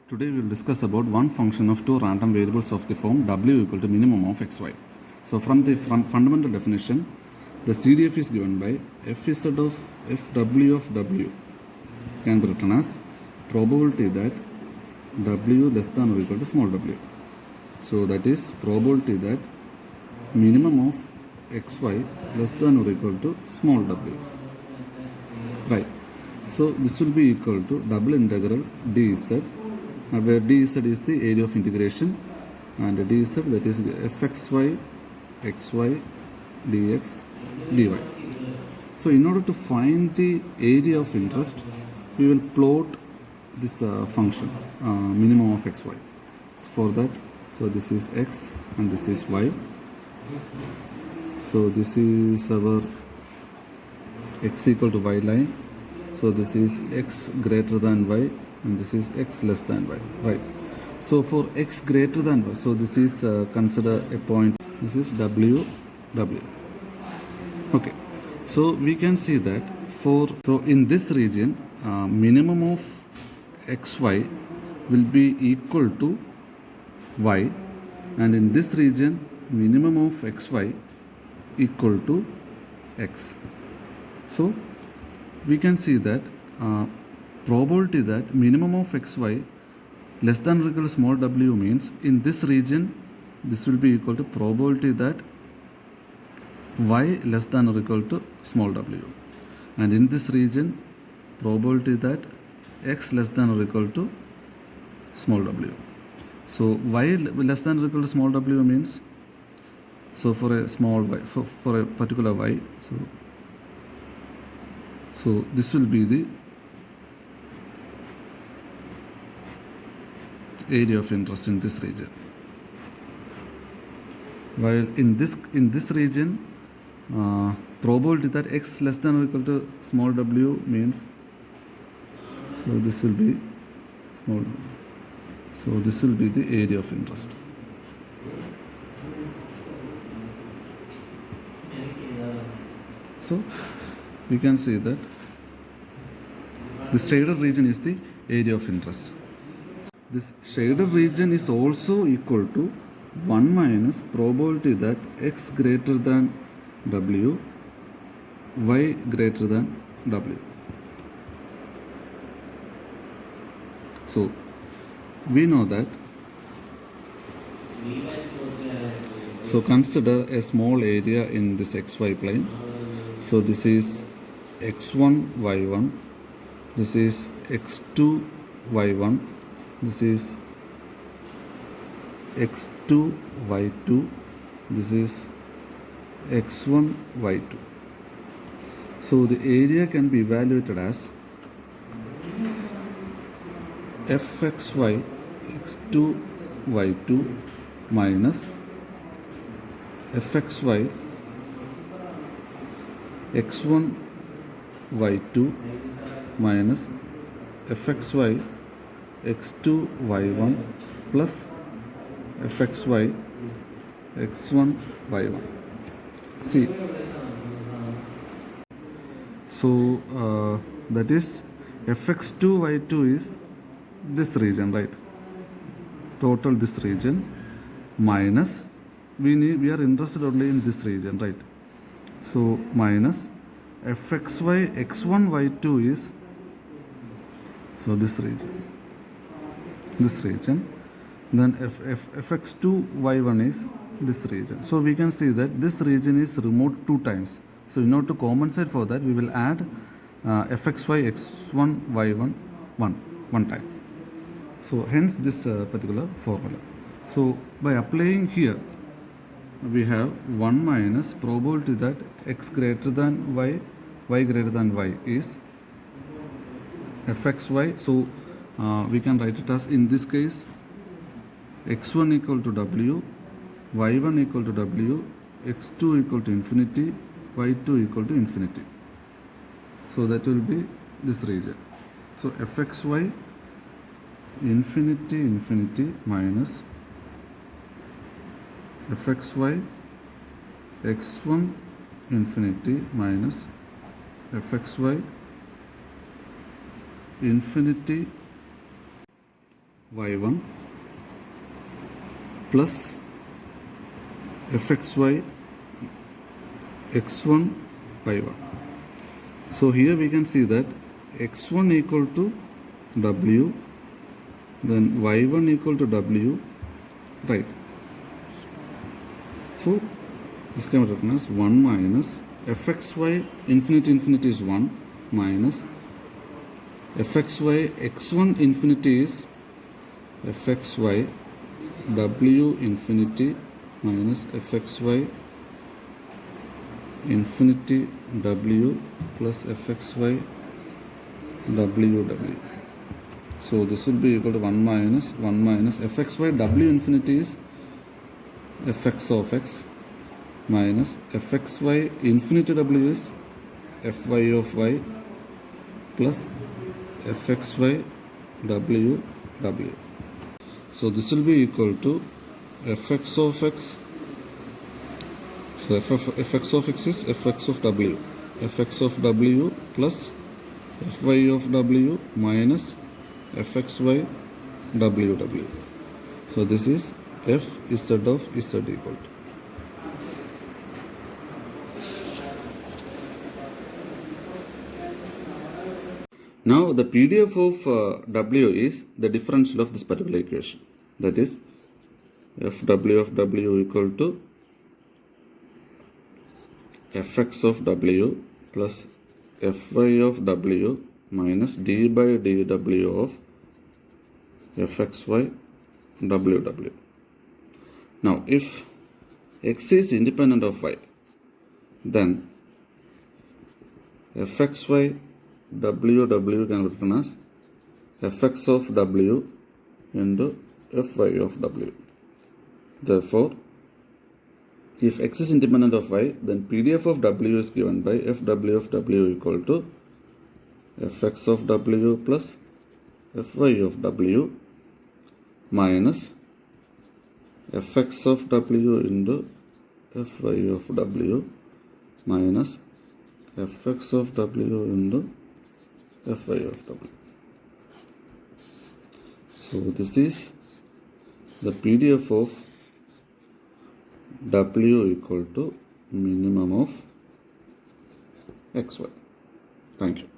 Today we will discuss about one function of two random variables of the form w equal to minimum of xy. So from the fundamental definition, the CDF is given by fz of fw of w can be written as probability that w less than or equal to small w. So that is probability that minimum of xy less than or equal to small w. Right. So this will be equal to double integral dz, where dz is the area of integration and dz that is fxy xy dx dy. So in order to find the area of interest, we will plot this function minimum of xy. So for that, so this is x and this is y. So this is our x equal to y line. So this is x greater than y and this is x less than y, right? So for x greater than y, so this is consider a point, this is w. Okay, so we can see that so in this region minimum of xy will be equal to y, and in this region minimum of xy equal to x. So we can see that probability that minimum of xy less than or equal to small w means in this region this will be equal to probability that y less than or equal to small w, and in this region probability that x less than or equal to small w. So y less than or equal to small w means, so for a small y, for a particular y, so this will be the area of interest in this region. While in this region, probability that x less than or equal to small w means, so this will be small. So this will be the area of interest. So we can see that the shaded region is the area of interest. This shaded region is also equal to 1 minus probability that x greater than w, y greater than w. So we know that, so consider a small area in this xy plane. So this is x1 y1, this is x2 y1, this is x2 y2, this is x1 y2. So the area can be evaluated as fxy x2 y2 minus fxy x1 y2 minus fxy x2 y1 plus fxy x1 y1. See, so that is fx2 y2 is this region, right? Total this region minus we are interested only in this region, right? So minus fxy x1 y2 is, so this region, then fx2 y1 is this region. So we can see that this region is removed 2 times. So in order to compensate for that, we will add fxy x1 y1 one time. So hence this particular formula. So by applying here, we have 1 minus probability that x greater than y, y greater than y is fxy. So we can write it as, in this case, x1 equal to w, y1 equal to w, x2 equal to infinity, y2 equal to infinity. So that will be this region. So fxy infinity minus fxy x1 infinity minus fxy infinity y1 plus fxy x1 y1. So here we can see that x1 equal to w, then y1 equal to w, right? So this can be written as 1 minus fxy infinity is 1 minus fxy x1 infinity is fxy w infinity minus fxy infinity w plus fxy w. So this will be equal to 1 minus fxy w infinity is fx of x minus fxy infinity w is fy of y plus fxy w. So this will be equal to fx of x. So fx of x is fx of w. Fx of w plus fy of w minus fxy w. So this is fz of z equal to. Now the PDF of w is the differential of this particular equation. That is fw of w equal to fx of w plus fy of w minus d by dw of fxy w. Now if x is independent of y, then fxy w can be written as fx of w into fy of w. Therefore, if x is independent of y, then PDF of w is given by fw of w equal to fx of w plus fy of w minus fx of w into fy of w minus fx of w into fy of w. So this is the PDF of w equal to minimum of xy. Thank you.